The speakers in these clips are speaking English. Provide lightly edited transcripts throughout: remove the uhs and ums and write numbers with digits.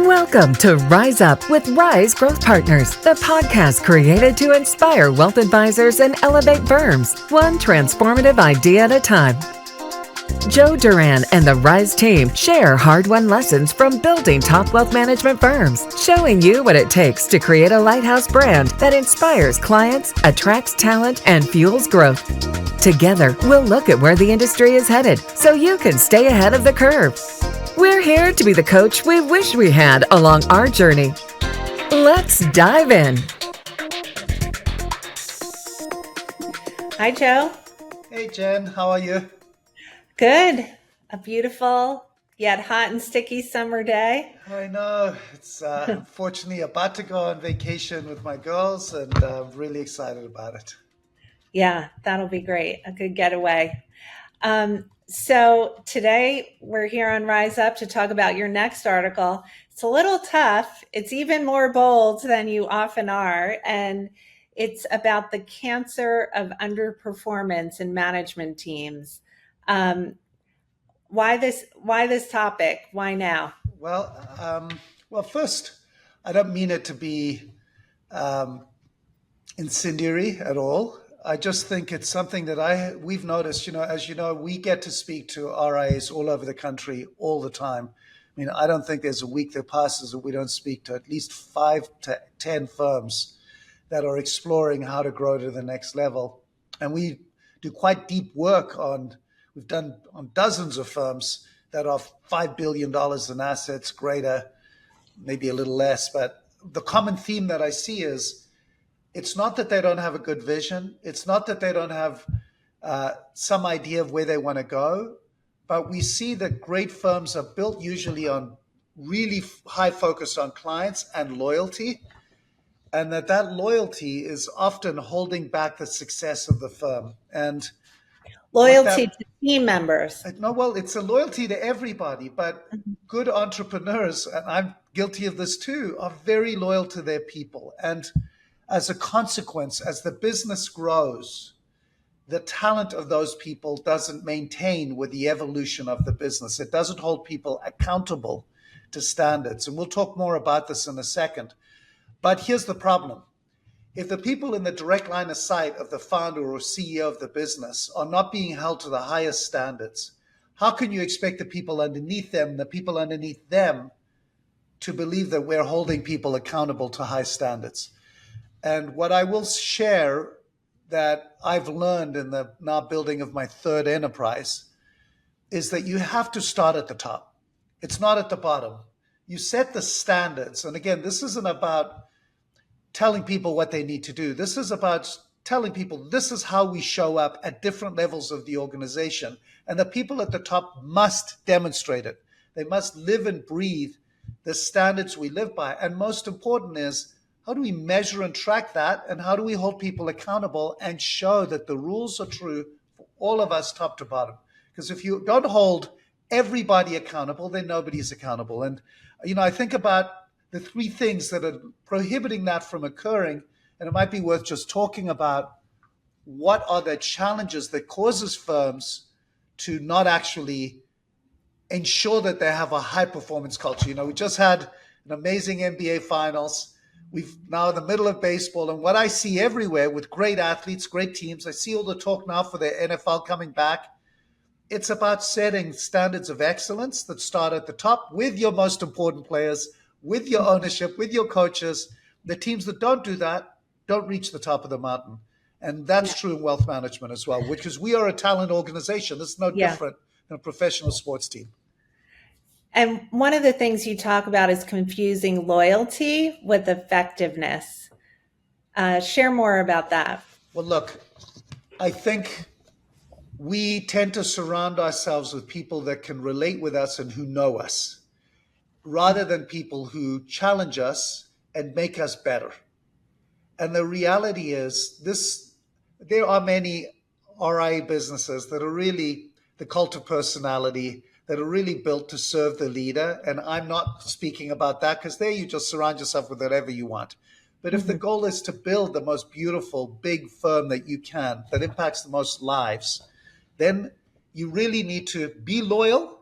Welcome to Rise Up with Rise Growth Partners, the podcast created to inspire wealth advisors and elevate firms, one transformative idea at a time. Joe Duran and the Rise team share hard-won lessons from building top wealth management firms, showing you what it takes to create a lighthouse brand that inspires clients, attracts talent, and fuels growth. Together, we'll look at where the industry is headed so you can stay ahead of the curve. We're here to be the coach we wish we had along our journey. Let's dive in. Hi, Joe. Hey, Jen. How are you? Good. A beautiful yet hot and sticky summer day. I know. It's unfortunately about to go on vacation with my girls, and I'm really excited about it. Yeah, that'll be great. A good getaway. So today we're here on Rise Up to talk about your next article. It's a little tough. It's even more bold than you often are. And it's about the cancer of underperformance in management teams. Why this topic? Why now? Well, first, I don't mean it to be incendiary at all. I just think it's something that we've noticed. As you know, we get to speak to RIAs all over the country all the time. I mean, I don't think there's a week that passes that we don't speak to at least 5 to 10 firms that are exploring how to grow to the next level. And we do quite deep work we've done on dozens of firms that are $5 billion in assets, greater, maybe a little less. But the common theme that I see is it's not that they don't have a good vision. It's not that they don't have some idea of where they want to go. But we see that great firms are built usually on really high focus on clients and loyalty. And that loyalty is often holding back the success of the firm. And loyalty to team members. No, well, it's a loyalty to everybody, but good entrepreneurs, and I'm guilty of this too, are very loyal to their people. And as a consequence, as the business grows, the talent of those people doesn't maintain with the evolution of the business. It doesn't hold people accountable to standards. And we'll talk more about this in a second. But here's the problem. If the people in the direct line of sight of the founder or CEO of the business are not being held to the highest standards, how can you expect the people underneath them, the people underneath them, to believe that we're holding people accountable to high standards? And what I will share that I've learned in the now building of my third enterprise is that you have to start at the top. It's not at the bottom. You set the standards. And again, this isn't about telling people what they need to do. This is about telling people this is how we show up at different levels of the organization. And the people at the top must demonstrate it. They must live and breathe the standards we live by. And most important is, how do we measure and track that? And how do we hold people accountable and show that the rules are true for all of us top to bottom? Because if you don't hold everybody accountable, then nobody's accountable. And, I think about the 3 things that are prohibiting that from occurring, and it might be worth just talking about what are the challenges that causes firms to not actually ensure that they have a high performance culture. We just had an amazing NBA finals. We've now in the middle of baseball, and what I see everywhere with great athletes, great teams, I see all the talk now for the NFL coming back. It's about setting standards of excellence that start at the top with your most important players, with your ownership, with your coaches. The teams that don't do that don't reach the top of the mountain. And that's true in wealth management as well, because we are a talent organization. This is no different than a professional sports team. And one of the things you talk about is confusing loyalty with effectiveness. Share more about that. Well, look, I think we tend to surround ourselves with people that can relate with us and who know us, rather than people who challenge us and make us better. And the reality is there are many RIA businesses that are really the cult of personality, that are really built to serve the leader. And I'm not speaking about that, because there you just surround yourself with whatever you want. But if the goal is to build the most beautiful, big firm that you can, that impacts the most lives, then you really need to be loyal,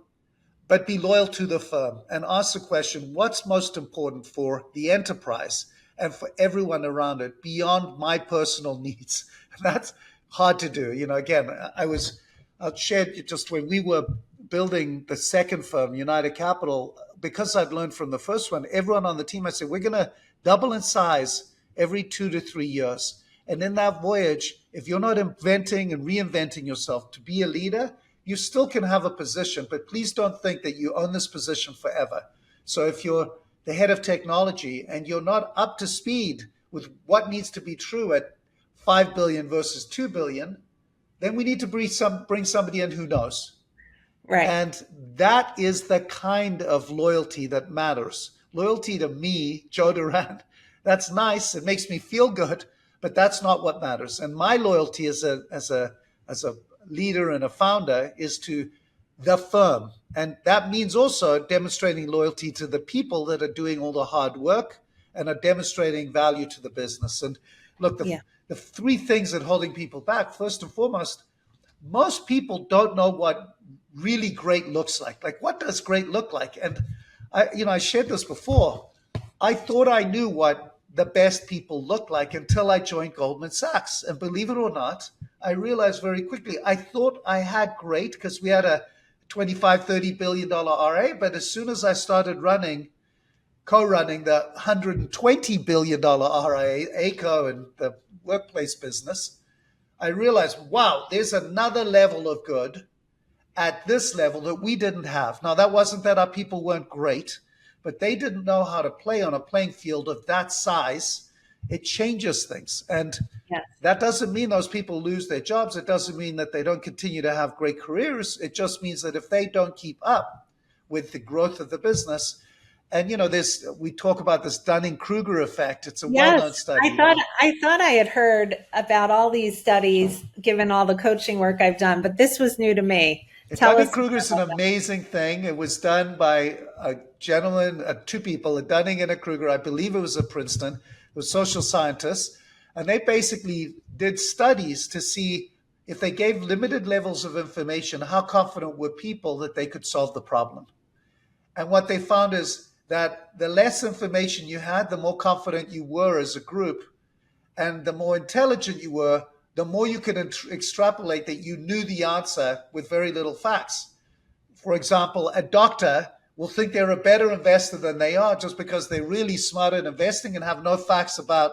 but be loyal to the firm and ask the question, what's most important for the enterprise and for everyone around it beyond my personal needs? That's hard to do. Again, I'll share just when we were building the second firm, United Capital, because I'd learned from the first one, everyone on the team, I said, we're going to double in size every 2 to 3 years. And in that voyage, if you're not inventing and reinventing yourself to be a leader, you still can have a position, but please don't think that you own this position forever. So if you're the head of technology and you're not up to speed with what needs to be true at 5 billion versus 2 billion, then we need to bring somebody in who knows. Right. And that is the kind of loyalty that matters. Loyalty to me, Joe Duran, that's nice. It makes me feel good, but that's not what matters. And my loyalty as a leader and a founder is to the firm. And that means also demonstrating loyalty to the people that are doing all the hard work and are demonstrating value to the business. And look, the three things that are holding people back, first and foremost, most people don't know what really great looks like. Like, what does great look like? And I shared this before. I thought I knew what the best people look like until I joined Goldman Sachs. And believe it or not, I realized very quickly, I thought I had great because we had a $25, $30 billion RA. But as soon as I started co-running the $120 billion RIA, ACO, and the workplace business, I realized, wow, there's another level of good at this level that we didn't have. Now, that wasn't that our people weren't great, but they didn't know how to play on a playing field of that size. It changes things. And that doesn't mean those people lose their jobs. It doesn't mean that they don't continue to have great careers. It just means that if they don't keep up with the growth of the business, and we talk about this Dunning-Kruger effect. It's a well-known study. I thought I had heard about all these studies, given all the coaching work I've done, but this was new to me. Dunning-Kruger is an amazing thing. It was done by a gentleman, two people, a Dunning and a Kruger. I believe it was at Princeton. It was social scientists, and they basically did studies to see if they gave limited levels of information, how confident were people that they could solve the problem. And what they found is that the less information you had, the more confident you were as a group. And the more intelligent you were, the more you could extrapolate that you knew the answer with very little facts. For example, a doctor will think they're a better investor than they are just because they're really smart at investing and have no facts about,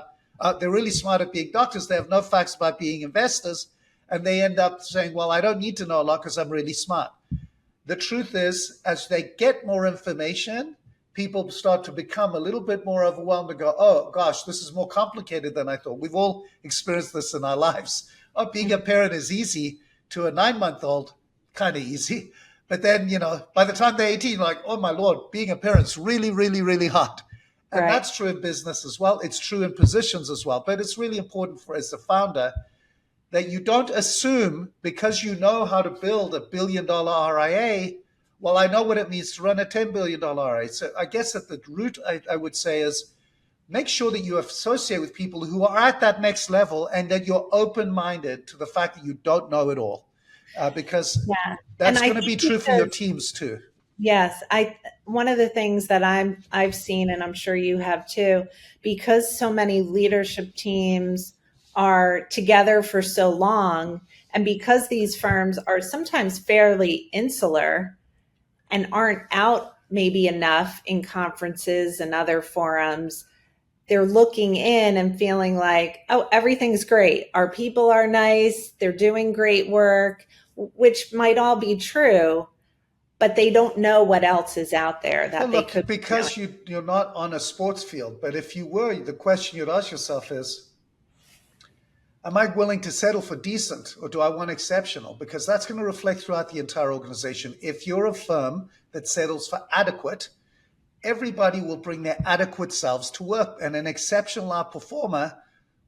they're really smart at being doctors. They have no facts about being investors. And they end up saying, well, I don't need to know a lot because I'm really smart. The truth is, as they get more information, people start to become a little bit more overwhelmed and go, oh, gosh, this is more complicated than I thought. We've all experienced this in our lives. Oh, being a parent is easy to a 9-month-old, kind of easy. But then, by the time they're 18, like, oh, my Lord, being a parent's really, really, really hard. And that's true in business as well. It's true in positions as well. But it's really important as a founder that you don't assume because you know how to build a $1 billion RIA, well, I know what it means to run a $10 billion RIA. So I guess at the root, I would say is make sure that you associate with people who are at that next level and that you're open-minded to the fact that you don't know it all. Because that's going to be true for your teams too. Yes. One of the things that I've seen, and I'm sure you have too, because so many leadership teams are together for so long, and because these firms are sometimes fairly insular and aren't out maybe enough in conferences and other forums, they're looking in and feeling like, oh, everything's great. Our people are nice. They're doing great work, which might all be true, but they don't know what else is out there that they could. Because you're not on a sports field. But if you were, the question you'd ask yourself is, am I willing to settle for decent or do I want exceptional? Because that's going to reflect throughout the entire organization. If you're a firm that settles for adequate, everybody will bring their adequate selves to work. And an exceptional outperformer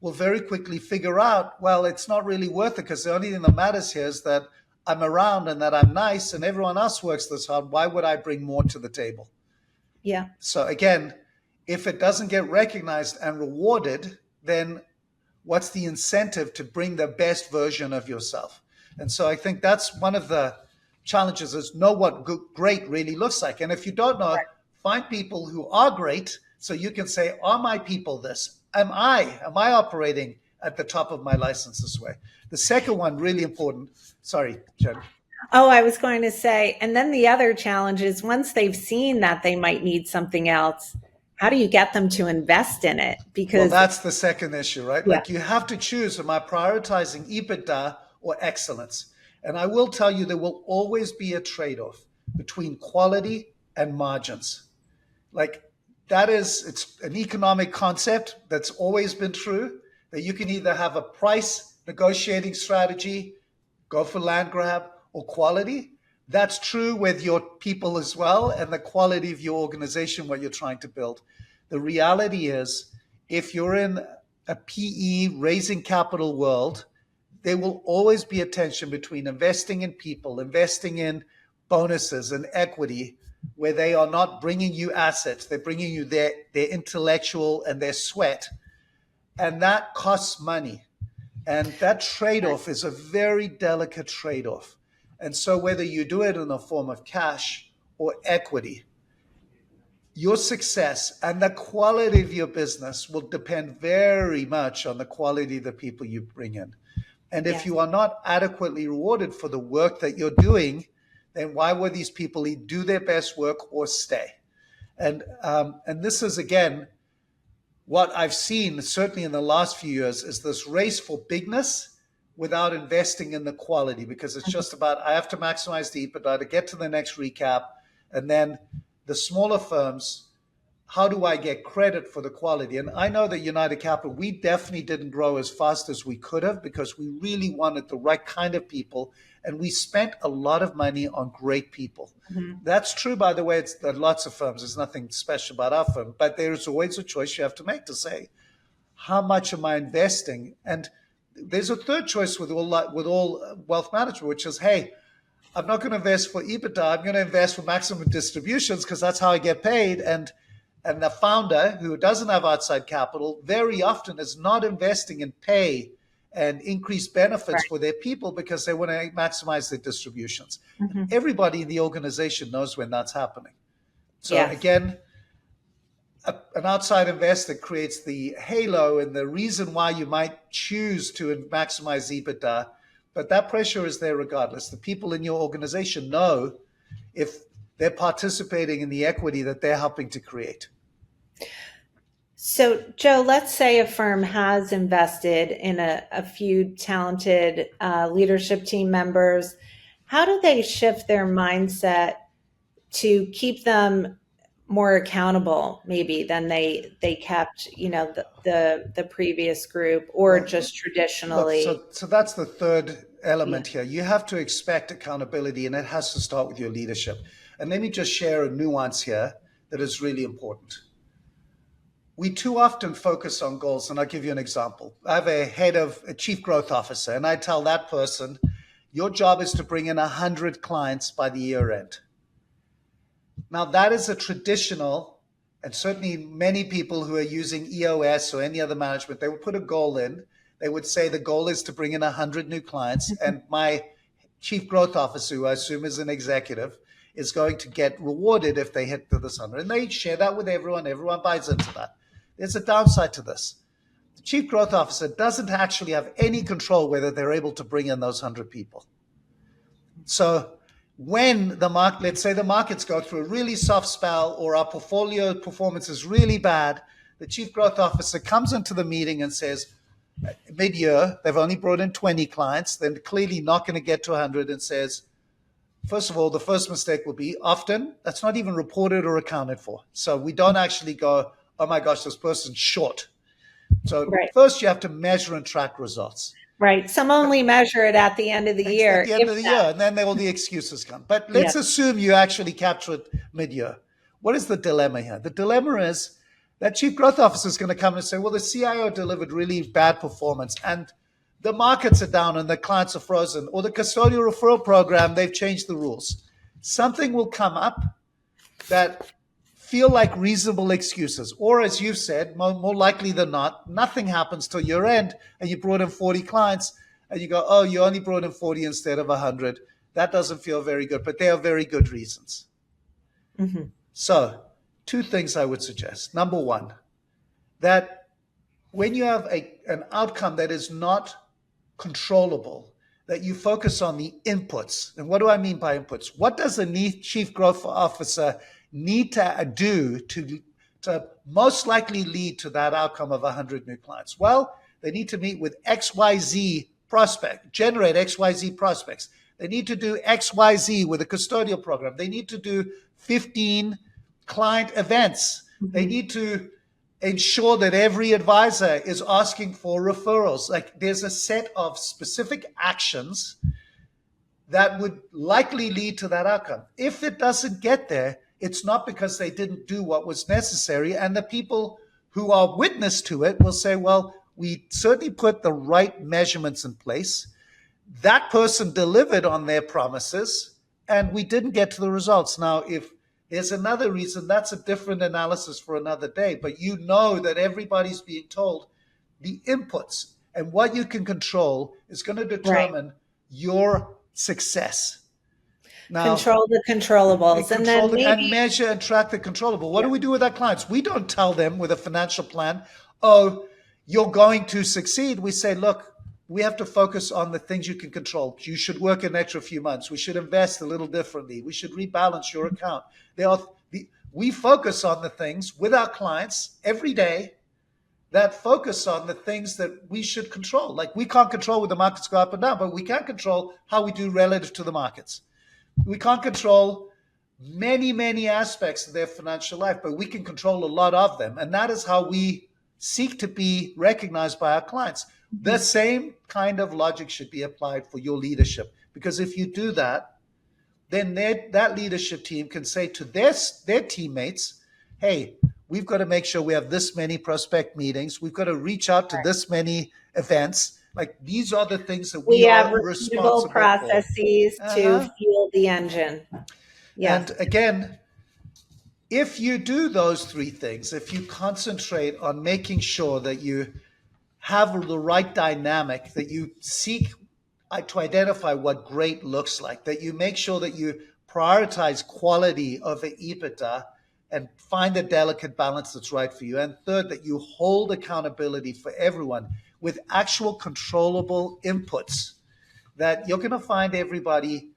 will very quickly figure out, well, it's not really worth it because the only thing that matters here is that I'm around and that I'm nice and everyone else works this hard. Why would I bring more to the table? Yeah. So again, if it doesn't get recognized and rewarded, then what's the incentive to bring the best version of yourself? And so I think that's one of the challenges is know what great really looks like. And if you don't know, find people who are great so you can say, are my people this? Am I operating at the top of my license this way? The second one, really important. Sorry, Jen. Oh, I was going to say, and then the other challenge is once they've seen that they might need something else, how do you get them to invest in it? Because that's the second issue, right? Yeah. Like you have to choose, am I prioritizing EBITDA or excellence? And I will tell you, there will always be a trade-off between quality and margins. Like it's an economic concept that's always been true, that you can either have a price negotiating strategy, go for land grab, or quality. That's true with your people as well, and the quality of your organization, what you're trying to build. The reality is, if you're in a PE raising capital world, there will always be a tension between investing in people, investing in bonuses and equity, where they are not bringing you assets, they're bringing you their intellectual and their sweat. And that costs money. And that trade-off is a very delicate trade-off. And so whether you do it in the form of cash or equity, your success and the quality of your business will depend very much on the quality of the people you bring in. And if you are not adequately rewarded for the work that you're doing, then why would these people do their best work or stay? And this is, again, what I've seen, certainly in the last few years, is this race for bigness without investing in the quality, because it's just about, I have to maximize the EBITDA to get to the next recap. And then the smaller firms, how do I get credit for the quality? And I know that United Capital, we definitely didn't grow as fast as we could have because we really wanted the right kind of people. And we spent a lot of money on great people. Mm-hmm. That's true, by the way, it's lots of firms. There's nothing special about our firm, but there's always a choice you have to make to say, how much am I investing? And there's a third choice with all wealth management, which is, hey, I'm not going to invest for EBITDA. I'm going to invest for maximum distributions because that's how I get paid. And the founder who doesn't have outside capital very often is not investing in pay and increased benefits for their people because they want to maximize their distributions. Mm-hmm. Everybody in the organization knows when that's happening. So again, an outside investor creates the halo and the reason why you might choose to maximize EBITDA, but that pressure is there regardless. The people in your organization know if they're participating in the equity that they're helping to create. So, Joe, let's say a firm has invested in a few talented leadership team members. How do they shift their mindset to keep them more accountable, maybe, than they kept, the previous group, or just traditionally? So that's the third element here. You have to expect accountability, and it has to start with your leadership. And let me just share a nuance here that is really important. We too often focus on goals, and I'll give you an example. I have a chief growth officer, and I tell that person, your job is to bring in 100 clients by the year end. Now, that is a traditional, and certainly many people who are using EOS or any other management, they would put a goal in. They would say the goal is to bring in 100 new clients, and my chief growth officer, who I assume is an executive, is going to get rewarded if they hit this 100. And they share that with everyone. Everyone buys into that. There's a downside to this. The chief growth officer doesn't actually have any control whether they're able to bring in those 100 people. So when let's say the markets go through a really soft spell or our portfolio performance is really bad, the chief growth officer comes into the meeting and says, mid-year, they've only brought in 20 clients. They're clearly not going to get to 100, and says, first of all, the first mistake will be often that's not even reported or accounted for. So we don't actually go, oh my gosh, this person's short. So first you have to measure and track results. Right. Some only measure it at the end of the year. At the end of the year, and then all the excuses come. But let's assume you actually capture it mid-year. What is the dilemma here? The dilemma is that chief growth officer is going to come and say, well, the CIO delivered really bad performance, and the markets are down and the clients are frozen, or the custodial referral program, they've changed the rules. Something will come up that feel like reasonable excuses. Or as you've said, more likely than not, nothing happens till year end and you brought in 40 clients and you go, oh, you only brought in 40 instead of 100. that doesn't feel very good, but there are very good reasons. Mm-hmm. So 2 things I would suggest. Number one, that when you have an outcome that is not controllable, that you focus on the inputs. And what do I mean by inputs? What does a chief growth officer need to do to most likely lead to that outcome of 100 new clients? Well, they need to meet with XYZ prospect, generate XYZ prospects. They need to do XYZ with a custodial program. They need to do 15 client events. Mm-hmm. They need to ensure that every advisor is asking for referrals. Like, there's a set of specific actions that would likely lead to that outcome. If it doesn't get there, it's not because they didn't do what was necessary. And the people who are witness to it will say, well, we certainly put the right measurements in place. That person delivered on their promises, and we didn't get to the results. Now, if there's another reason, that's a different analysis for another day. But you know that everybody's being told the inputs, and what you can control is going to determine your success. Now, control the controllables, and measure and track the controllable. What do we do with our clients? We don't tell them with a financial plan, oh, you're going to succeed. We say, look, we have to focus on the things you can control. You should work an extra few months. We should invest a little differently. We should rebalance your account. We focus on the things with our clients every day that focus on the things that we should control. Like, we can't control whether the markets go up and down, but we can control how we do relative to the markets. We can't control many, many aspects of their financial life, but we can control a lot of them. And that is how we seek to be recognized by our clients. The same kind of logic should be applied for your leadership, because if you do that, then that leadership team can say to their teammates, hey, we've got to make sure we have this many prospect meetings. We've got to reach out to this many events. Like, these are the things that we are responsible for. Processes to fuel the engine. Yes. And again, if you do those 3 things, if you concentrate on making sure that you have the right dynamic, that you seek to identify what great looks like, that you make sure that you prioritize quality of the EBITDA and find a delicate balance that's right for you. And third, that you hold accountability for everyone with actual controllable inputs, that you're going to find everybody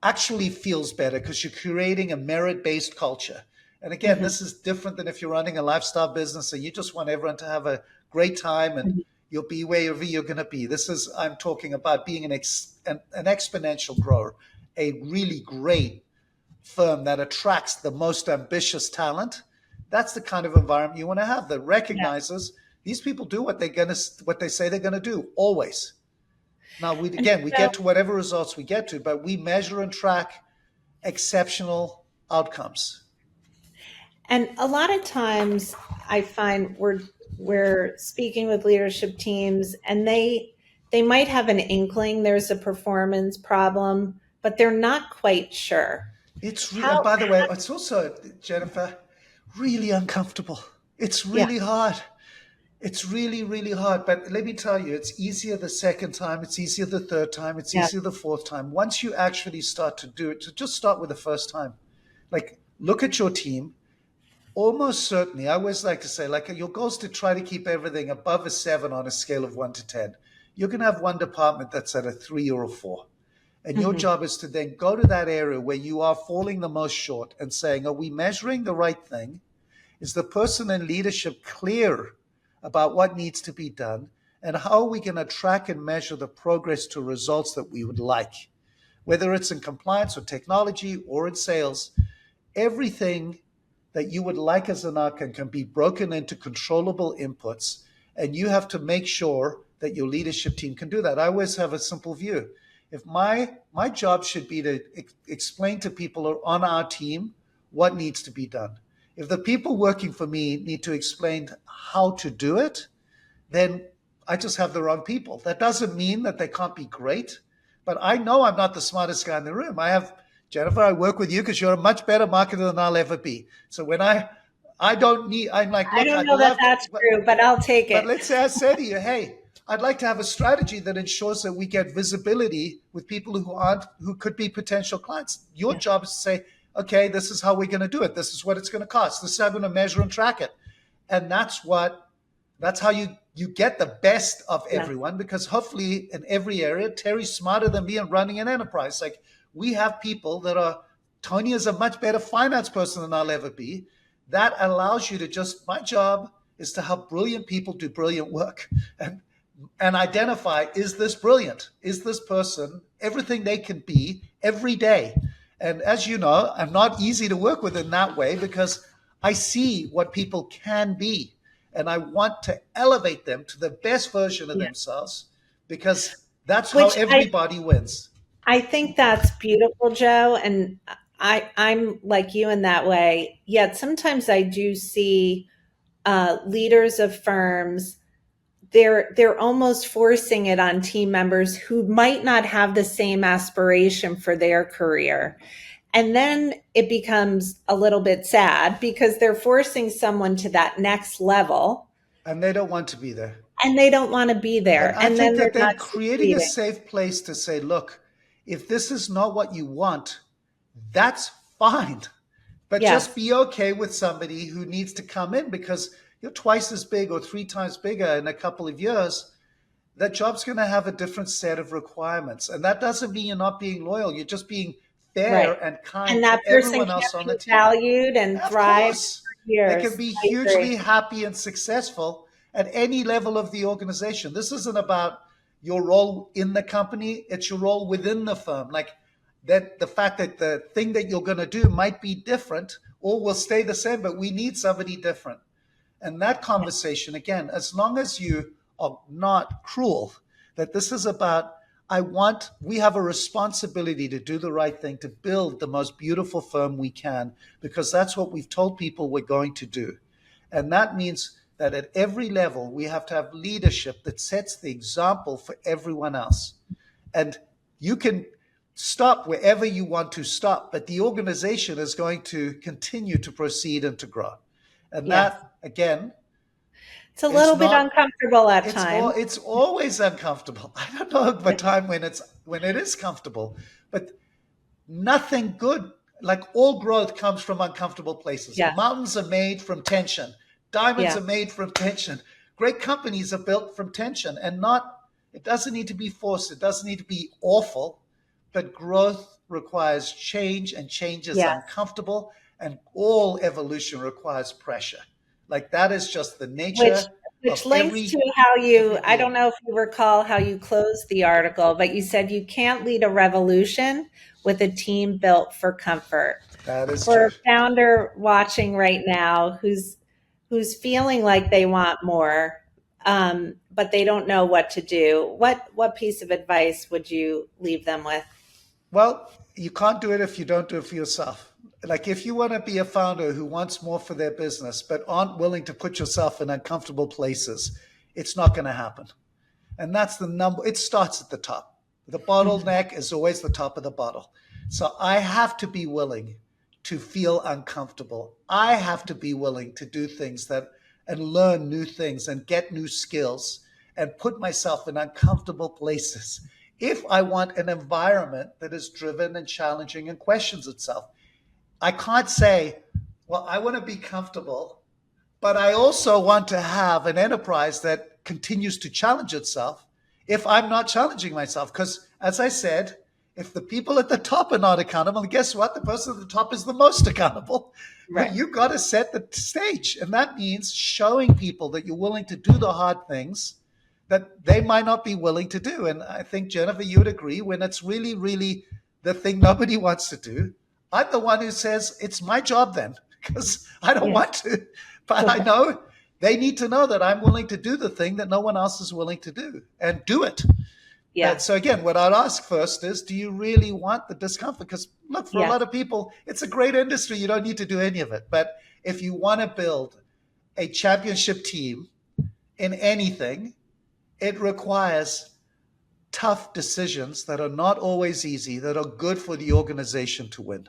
actually feels better because you're creating a merit-based culture. And again, this is different than if you're running a lifestyle business and you just want everyone to have a great time and you'll be wherever you're going to be. I'm talking about being an exponential grower, a really great firm that attracts the most ambitious talent. That's the kind of environment you want to have, that recognizes these people do what they say they're going to do always. Now, we get to whatever results we get to, but we measure and track exceptional outcomes. And a lot of times I find we're speaking with leadership teams, and they might have an inkling there's a performance problem, but they're not quite sure. And by the way, it's also, Jennifer, really uncomfortable. It's really hard. It's really, really hard. But let me tell you, it's easier the second time. It's easier the third time. It's easier the fourth time. Once you actually start to do it, so just start with the first time. Like, look at your team. Almost certainly, I always like to say, like, your goal is to try to keep everything above a 7 on a scale of 1 to 10. You're going to have one department that's at a 3 or a 4. And your job is to then go to that area where you are falling the most short and saying, are we measuring the right thing? Is the person in leadership clear about what needs to be done? And how are we going to track and measure the progress to results that we would like? Whether it's in compliance or technology or in sales, everything that you would like as an outcome can be broken into controllable inputs. And you have to make sure that your leadership team can do that. I always have a simple view. If my job should be to explain to people on our team what needs to be done. If the people working for me need to explain how to do it, then I just have the wrong people. That doesn't mean that they can't be great, but I know I'm not the smartest guy in the room. Jennifer, I work with you because you're a much better marketer than I'll ever be. So when I'm like, look, I don't know that's true, but I'll take it. But let's say I say to you, hey, I'd like to have a strategy that ensures that we get visibility with people who could be potential clients. Your job is to say, okay, this is how we're going to do it. This is what it's going to cost. This is how I'm going to measure and track it. And that's how you get the best of everyone, because hopefully in every area, Terry's smarter than me in running an enterprise. Like, we have people that are, Tony is a much better finance person than I'll ever be. That allows you to just, my job is to help brilliant people do brilliant work and identify, is this brilliant? Is this person everything they can be every day? And as you know, I'm not easy to work with in that way, because I see what people can be. And I want to elevate them to the best version of themselves, because that's how everybody wins. I think that's beautiful, Joe. And I'm like you in that way. Yet sometimes I do see leaders of firms, they're almost forcing it on team members who might not have the same aspiration for their career. And then it becomes a little bit sad, because they're forcing someone to that next level. And they don't want to be there. And they don't want to be there. And I think that they're creating a safe place to say, look, if this is not what you want, that's fine. But just be okay with somebody who needs to come in because you're twice as big or 3 times bigger in a couple of years. That job's going to have a different set of requirements. And that doesn't mean you're not being loyal. You're just being fair and kind and that to everyone else on the team. Valued and thrive. They can be hugely happy and successful at any level of the organization. This isn't about your role in the company. It's your role within the firm. Like that, the fact that the thing that you're going to do might be different or will stay the same, but we need somebody different. And that conversation, again, as long as you are not cruel, that this is about, we have a responsibility to do the right thing, to build the most beautiful firm we can, because that's what we've told people we're going to do. And that means that at every level, we have to have leadership that sets the example for everyone else. And you can stop wherever you want to stop, but the organization is going to continue to proceed and to grow. And that, again, it's a little bit uncomfortable at times. It's always uncomfortable. I don't know of a time when it is comfortable, but nothing good, like all growth comes from uncomfortable places. Mountains are made from tension. Diamonds are made from tension. Great companies are built from tension, and it doesn't need to be forced. It doesn't need to be awful, but growth requires change, and change is uncomfortable, and all evolution requires pressure. Like that is just the nature. Which links to how I don't know if you recall how you closed the article, but you said you can't lead a revolution with a team built for comfort. That is for true. A founder watching right now who's feeling like they want more, but they don't know what to do, what piece of advice would you leave them with? Well, you can't do it if you don't do it for yourself. Like if you want to be a founder who wants more for their business, but aren't willing to put yourself in uncomfortable places, it's not going to happen. And that's the number. It starts at the top. The bottleneck is always the top of the bottle. So I have to be willing to feel uncomfortable. I have to be willing to do things and learn new things and get new skills and put myself in uncomfortable places if I want an environment that is driven and challenging and questions itself. I can't say, well, I want to be comfortable, but I also want to have an enterprise that continues to challenge itself if I'm not challenging myself. Because as I said, if the people at the top are not accountable, guess what? The person at the top is the most accountable. Right. But you've got to set the stage. And that means showing people that you're willing to do the hard things that they might not be willing to do. And I think, Jennifer, you would agree, when it's really, really the thing nobody wants to do, I'm the one who says, it's my job then, because I don't want to. But I know they need to know that I'm willing to do the thing that no one else is willing to do and do it. Yeah. So again, what I'd ask first is, do you really want the discomfort? Because look, for a lot of people, it's a great industry. You don't need to do any of it. But if you want to build a championship team in anything, it requires tough decisions that are not always easy, that are good for the organization to win.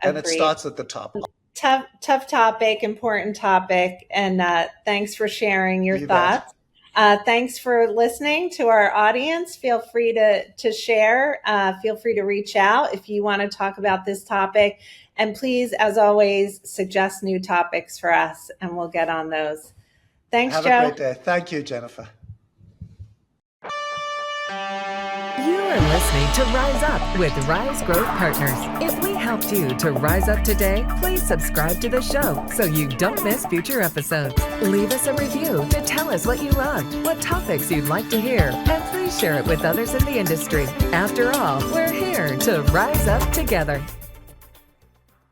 And it starts at the top. Tough topic, important topic. And thanks for sharing your thoughts. Thanks for listening to our audience. Feel free to share. Feel free to reach out if you want to talk about this topic. And please, as always, suggest new topics for us, and we'll get on those. Thanks, Have Joe. a great day. Thank you, Jennifer. You are listening to Rise Up with Rise Growth Partners. If we helped you to rise up today, please subscribe to the show so you don't miss future episodes. Leave us a review to tell us what you loved, what topics you'd like to hear, and please share it with others in the industry. After all, we're here to rise up together.